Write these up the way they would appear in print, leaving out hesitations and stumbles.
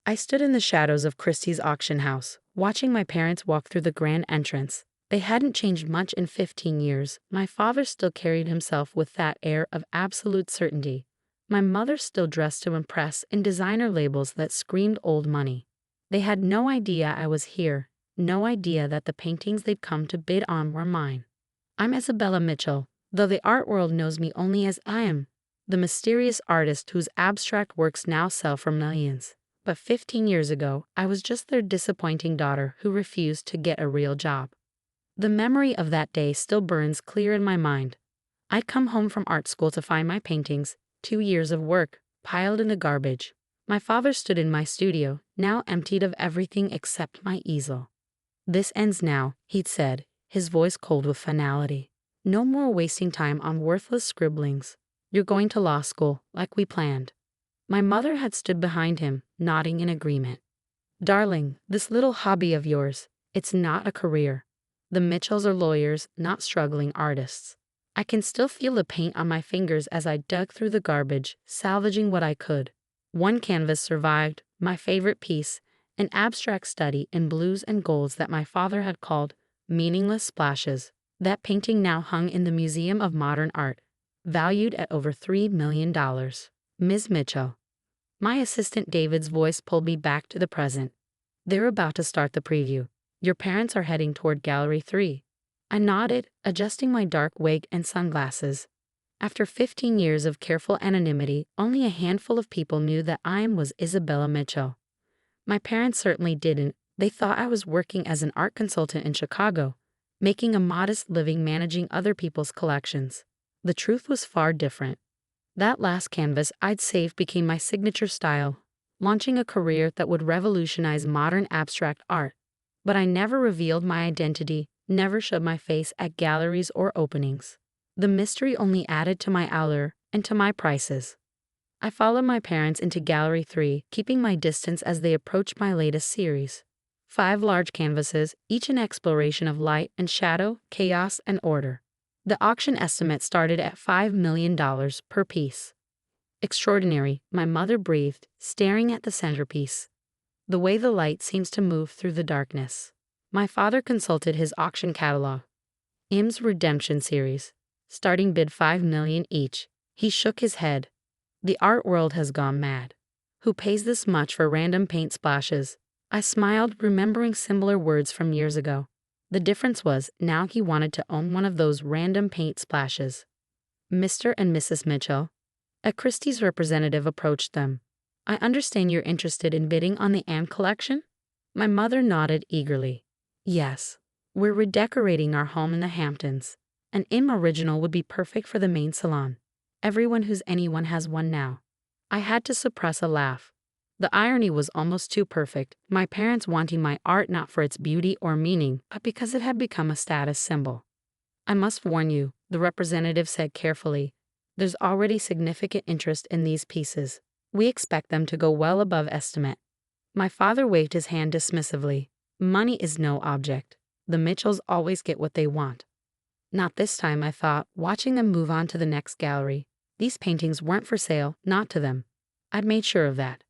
I stood in the shadows of Christie's auction house, watching my parents walk through the grand entrance. They hadn't changed much in 15 years. My father still carried himself with that air of absolute certainty. My mother still dressed to impress in designer labels that screamed old money. They had no idea I was here, no idea that the paintings they'd come to bid on were mine. I'm Isabella Mitchell, though the art world knows me only as I am, the mysterious artist whose abstract works now sell for millions. But 15 years ago, I was just their disappointing daughter who refused to get a real job. The memory of that day still burns clear in my mind. I'd come home from art school to find my paintings, 2 years of work, piled in the garbage. My father stood in my studio, now emptied of everything except my easel. "This ends now," he'd said, his voice cold with finality. "No more wasting time on worthless scribblings. You're going to law school, like we planned." My mother had stood behind him, nodding in agreement. "Darling, this little hobby of yours, it's not a career. The Mitchells are lawyers, not struggling artists." I can still feel the paint on my fingers as I dug through the garbage, salvaging what I could. One canvas survived, my favorite piece, an abstract study in blues and golds that my father had called meaningless splashes. That painting now hung in the Museum of Modern Art, valued at over $3 million. "Ms. Mitchell." My assistant David's voice pulled me back to the present. "They're about to start the preview. Your parents are heading toward Gallery 3. I nodded, adjusting my dark wig and sunglasses. After 15 years of careful anonymity, only a handful of people knew that I was Isabella Mitchell. My parents certainly didn't. They thought I was working as an art consultant in Chicago, making a modest living managing other people's collections. The truth was far different. That last canvas I'd saved became my signature style, launching a career that would revolutionize modern abstract art. But I never revealed my identity, never showed my face at galleries or openings. The mystery only added to my allure and to my prices. I followed my parents into Gallery 3, keeping my distance as they approached my latest series. 5 large canvases, each an exploration of light and shadow, chaos and order. The auction estimate started at $5 million per piece. "Extraordinary," my mother breathed, staring at the centerpiece. "The way the light seems to move through the darkness." My father consulted his auction catalog. Im's Redemption series. Starting bid $5 million each. He shook his head. "The art world has gone mad. Who pays this much for random paint splashes?" I smiled, remembering similar words from years ago. The difference was, now he wanted to own one of those random paint splashes. "Mr. and Mrs. Mitchell." A Christie's representative approached them. "I understand you're interested in bidding on the Anne collection?" My mother nodded eagerly. "Yes. We're redecorating our home in the Hamptons. An Im original would be perfect for the main salon. Everyone who's anyone has one now." I had to suppress a laugh. The irony was almost too perfect, my parents wanting my art not for its beauty or meaning, but because it had become a status symbol. "I must warn you," the representative said carefully, "there's already significant interest in these pieces. We expect them to go well above estimate." My father waved his hand dismissively. "Money is no object. The Mitchells always get what they want." Not this time, I thought, watching them move on to the next gallery. These paintings weren't for sale, not to them. I'd made sure of that.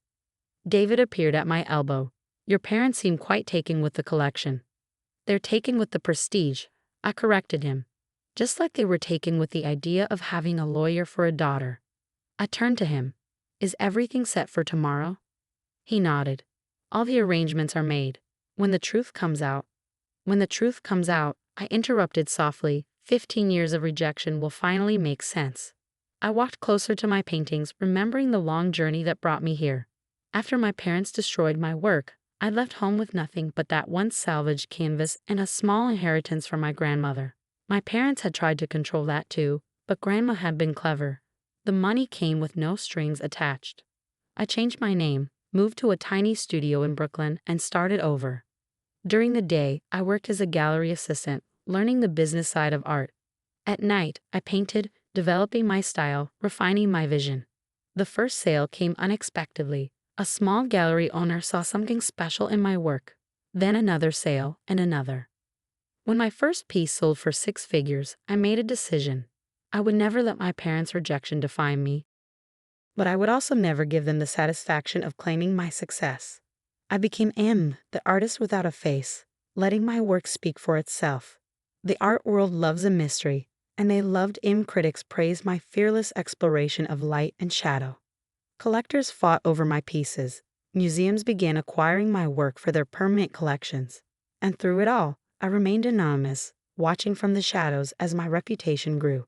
David appeared at my elbow. "Your parents seem quite taken with the collection." "They're taken with the prestige," I corrected him. "Just like they were taken with the idea of having a lawyer for a daughter." I turned to him. "Is everything set for tomorrow?" He nodded. "All the arrangements are made. When the truth comes out." "When the truth comes out," I interrupted softly. 15 years of rejection will finally make sense. I walked closer to my paintings, remembering the long journey that brought me here. After my parents destroyed my work, I left home with nothing but that once salvaged canvas and a small inheritance from my grandmother. My parents had tried to control that too, but Grandma had been clever. The money came with no strings attached. I changed my name, moved to a tiny studio in Brooklyn, and started over. During the day, I worked as a gallery assistant, learning the business side of art. At night, I painted, developing my style, refining my vision. The first sale came unexpectedly. A small gallery owner saw something special in my work. Then another sale, and another. When my first piece sold for 6 figures, I made a decision. I would never let my parents' rejection define me. But I would also never give them the satisfaction of claiming my success. I became M, the artist without a face, letting my work speak for itself. The art world loves a mystery, and they loved M. Critics praised my fearless exploration of light and shadow. Collectors fought over my pieces. Museums began acquiring my work for their permanent collections. And through it all, I remained anonymous, watching from the shadows as my reputation grew.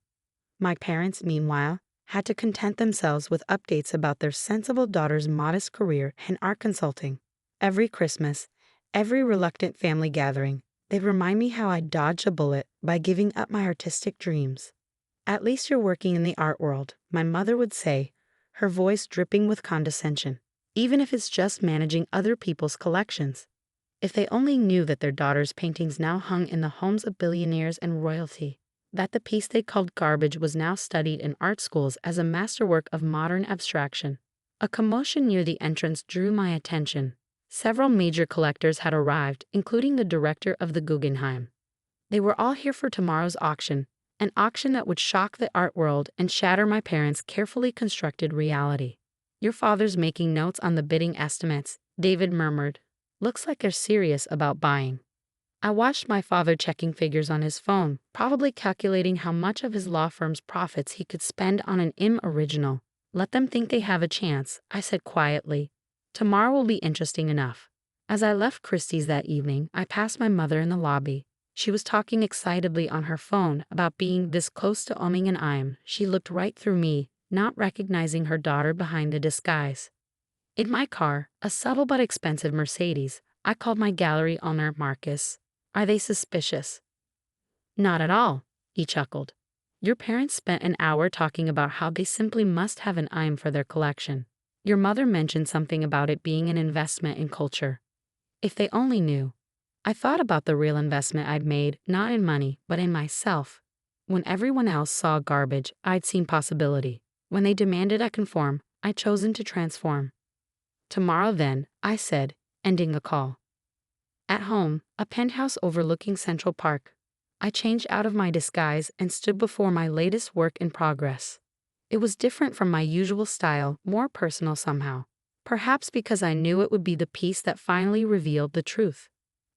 My parents, meanwhile, had to content themselves with updates about their sensible daughter's modest career in art consulting. Every Christmas, every reluctant family gathering, they'd remind me how I dodged a bullet by giving up my artistic dreams. "At least you're working in the art world," my mother would say, her voice dripping with condescension, "even if it's just managing other people's collections." If they only knew that their daughter's paintings now hung in the homes of billionaires and royalty, that the piece they called garbage was now studied in art schools as a masterwork of modern abstraction. A commotion near the entrance drew my attention. Several major collectors had arrived, including the director of the Guggenheim. They were all here for tomorrow's auction, an auction that would shock the art world and shatter my parents' carefully constructed reality. "Your father's making notes on the bidding estimates," David murmured. "Looks like they're serious about buying." I watched my father checking figures on his phone, probably calculating how much of his law firm's profits he could spend on an original. "Let them think they have a chance," I said quietly. "Tomorrow will be interesting enough." As I left Christie's that evening, I passed my mother in the lobby. She was talking excitedly on her phone about being this close to owning an IM. She looked right through me, not recognizing her daughter behind the disguise. In my car, a subtle but expensive Mercedes, I called my gallery owner Marcus. "Are they suspicious?" "Not at all," he chuckled. "Your parents spent an hour talking about how they simply must have an IM for their collection. Your mother mentioned something about it being an investment in culture. If they only knew." I thought about the real investment I'd made, not in money, but in myself. When everyone else saw garbage, I'd seen possibility. When they demanded I conform, I'd chosen to transform. "Tomorrow then," I said, ending the call. At home, a penthouse overlooking Central Park, I changed out of my disguise and stood before my latest work in progress. It was different from my usual style, more personal somehow. Perhaps because I knew it would be the piece that finally revealed the truth.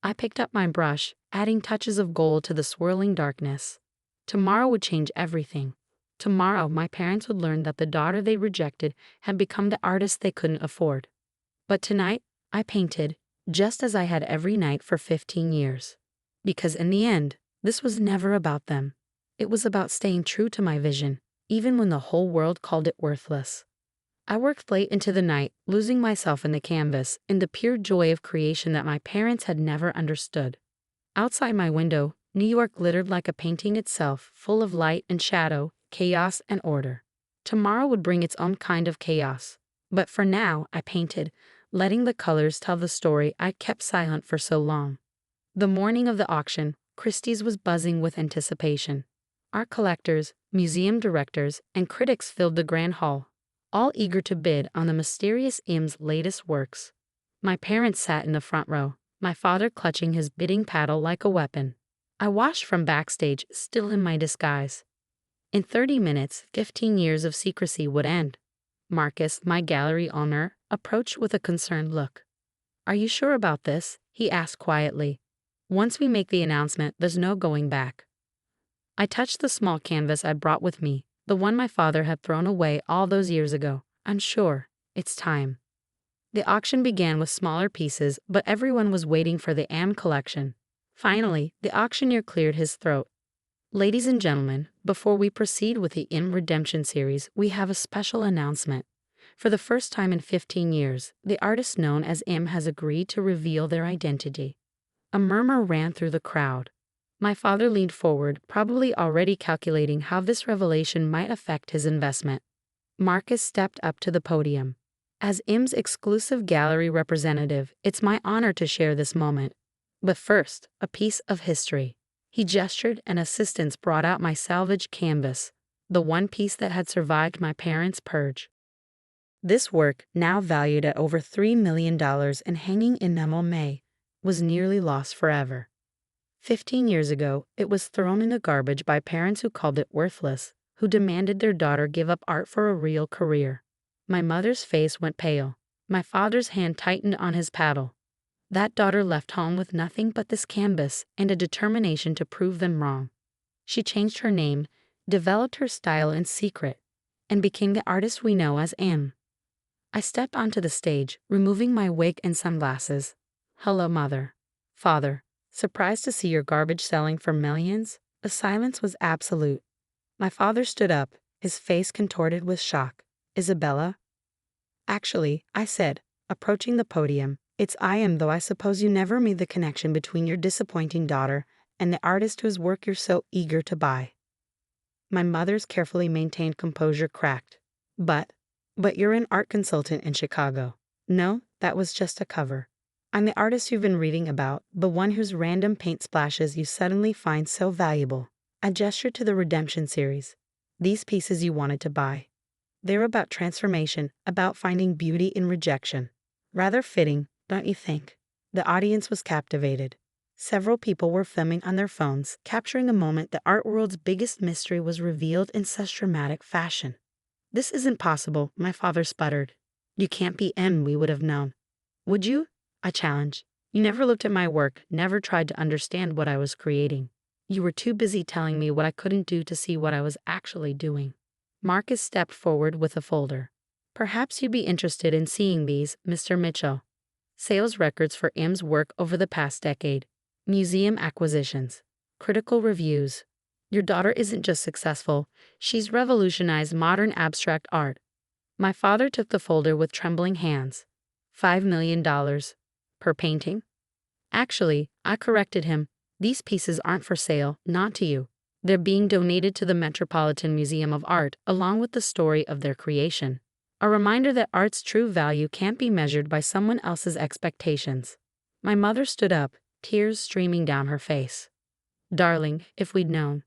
I picked up my brush, adding touches of gold to the swirling darkness. Tomorrow would change everything. Tomorrow, my parents would learn that the daughter they rejected had become the artist they couldn't afford. But tonight, I painted, just as I had every night for 15 years. Because in the end, this was never about them. It was about staying true to my vision, even when the whole world called it worthless. I worked late into the night, losing myself in the canvas, in the pure joy of creation that my parents had never understood. Outside my window, New York glittered like a painting itself, full of light and shadow, chaos and order. Tomorrow would bring its own kind of chaos. But for now, I painted, letting the colors tell the story I'd kept silent for so long. The morning of the auction, Christie's was buzzing with anticipation. Art collectors, museum directors, and critics filled the grand hall, all eager to bid on the mysterious Im's latest works. My parents sat in the front row, my father clutching his bidding paddle like a weapon. I watched from backstage, still in my disguise. In 30 minutes, 15 years of secrecy would end. Marcus, my gallery owner, approached with a concerned look. "Are you sure about this?" he asked quietly. "Once we make the announcement, there's no going back." I touched the small canvas I brought with me, the one my father had thrown away all those years ago. "I'm sure. It's time." The auction began with smaller pieces, but everyone was waiting for the AM collection. Finally, the auctioneer cleared his throat. "Ladies and gentlemen, before we proceed with the M Redemption series, we have a special announcement. For the first time in 15 years, the artist known as M has agreed to reveal their identity." A murmur ran through the crowd. My father leaned forward, probably already calculating how this revelation might affect his investment. Marcus stepped up to the podium. "As Im's exclusive gallery representative, it's my honor to share this moment. But first, a piece of history." He gestured, and assistants brought out my salvaged canvas, the one piece that had survived my parents' purge. This work, now valued at over $3 million and hanging in Namome, was nearly lost forever. 15 years ago, it was thrown in the garbage by parents who called it worthless, who demanded their daughter give up art for a real career. My mother's face went pale. My father's hand tightened on his paddle. That daughter left home with nothing but this canvas and a determination to prove them wrong. She changed her name, developed her style in secret, and became the artist we know as Am. I stepped onto the stage, removing my wig and sunglasses. Hello, mother. Father. Surprised to see your garbage selling for millions? The silence was absolute. My father stood up, his face contorted with shock. Isabella? Actually, I said, approaching the podium, it's I am, though I suppose you never made the connection between your disappointing daughter and the artist whose work you're so eager to buy. My mother's carefully maintained composure cracked. But you're an art consultant in Chicago. No, that was just a cover. I'm the artist you've been reading about, the one whose random paint splashes you suddenly find so valuable. I gestured to the Redemption series. These pieces you wanted to buy. They're about transformation, about finding beauty in rejection. Rather fitting, don't you think? The audience was captivated. Several people were filming on their phones, capturing a moment the art world's biggest mystery was revealed in such dramatic fashion. This isn't possible, my father sputtered. You can't be M, we would have known. Would you? I challenged. You never looked at my work, never tried to understand what I was creating. You were too busy telling me what I couldn't do to see what I was actually doing. Marcus stepped forward with a folder. Perhaps you'd be interested in seeing these, Mr. Mitchell. Sales records for M's work over the past decade. Museum acquisitions. Critical reviews. Your daughter isn't just successful, she's revolutionized modern abstract art. My father took the folder with trembling hands. $5 million. Per painting? Actually, I corrected him. These pieces aren't for sale, not to you. They're being donated to the Metropolitan Museum of Art along with the story of their creation. A reminder that art's true value can't be measured by someone else's expectations. My mother stood up, tears streaming down her face. Darling, if we'd known.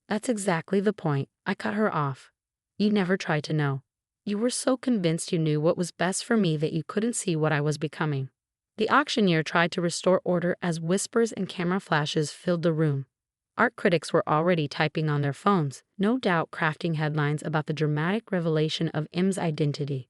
That's exactly the point. I cut her off. You never tried to know. You were so convinced you knew what was best for me that you couldn't see what I was becoming. The auctioneer tried to restore order as whispers and camera flashes filled the room. Art critics were already typing on their phones, no doubt crafting headlines about the dramatic revelation of M's identity.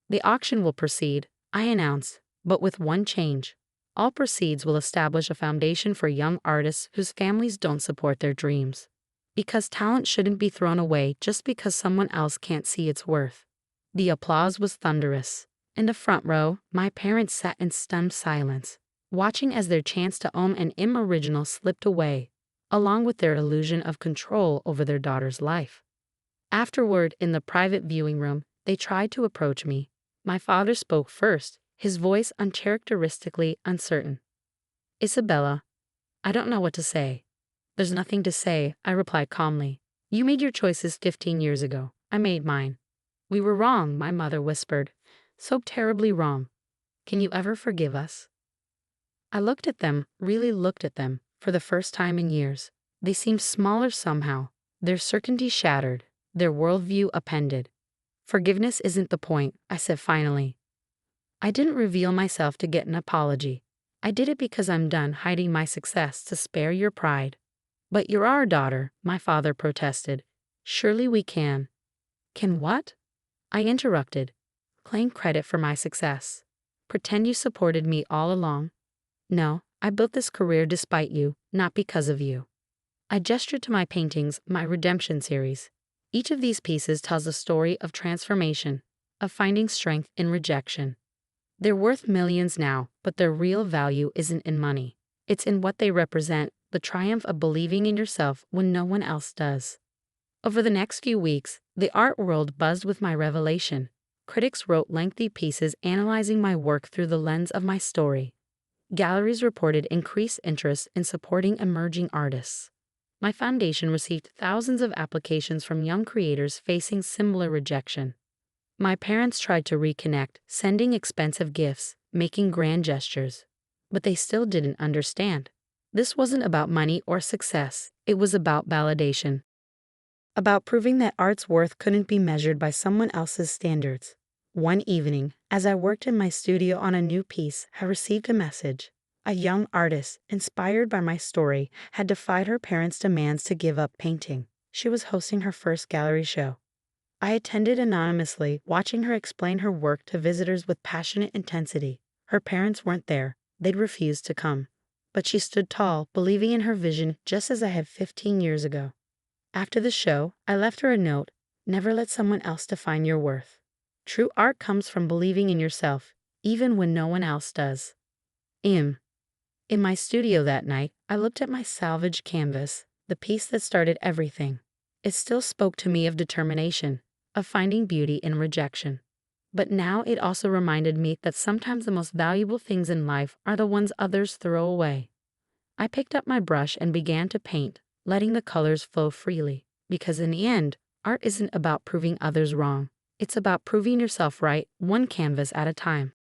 The auction will proceed, I announced, but with one change. All proceeds will establish a foundation for young artists whose families don't support their dreams. Because talent shouldn't be thrown away just because someone else can't see its worth. The applause was thunderous. In the front row, my parents sat in stunned silence, watching as their chance to own an M original slipped away, along with their illusion of control over their daughter's life. Afterward, in the private viewing room, they tried to approach me. My father spoke first, his voice uncharacteristically uncertain. Isabella, I don't know what to say. There's nothing to say, I replied calmly. You made your choices 15 years ago. I made mine. We were wrong, my mother whispered. So terribly wrong. Can you ever forgive us? I looked at them, really looked at them, for the first time in years. They seemed smaller somehow, their certainty shattered, their worldview upended. Forgiveness isn't the point, I said finally. I didn't reveal myself to get an apology. I did it because I'm done hiding my success to spare your pride. But you're our daughter, my father protested. Surely we can. Can what? I interrupted. Claim credit for my success. Pretend you supported me all along. No, I built this career despite you, not because of you. I gestured to my paintings, my Redemption series. Each of these pieces tells a story of transformation, of finding strength in rejection. They're worth millions now, but their real value isn't in money. It's in what they represent, the triumph of believing in yourself when no one else does. Over the next few weeks, the art world buzzed with my revelation. Critics wrote lengthy pieces analyzing my work through the lens of my story. Galleries reported increased interest in supporting emerging artists. My foundation received thousands of applications from young creators facing similar rejection. My parents tried to reconnect, sending expensive gifts, making grand gestures. But they still didn't understand. This wasn't about money or success, it was about validation. About proving that art's worth couldn't be measured by someone else's standards. One evening, as I worked in my studio on a new piece, I received a message. A young artist, inspired by my story, had defied her parents' demands to give up painting. She was hosting her first gallery show. I attended anonymously, watching her explain her work to visitors with passionate intensity. Her parents weren't there, they'd refused to come. But she stood tall, believing in her vision just as I had 15 years ago. After the show, I left her a note: never let someone else define your worth. True art comes from believing in yourself, even when no one else does. In my studio that night, I looked at my salvaged canvas, the piece that started everything. It still spoke to me of determination, of finding beauty in rejection. But now it also reminded me that sometimes the most valuable things in life are the ones others throw away. I picked up my brush and began to paint, letting the colors flow freely. Because in the end, art isn't about proving others wrong. It's about proving yourself right, one canvas at a time.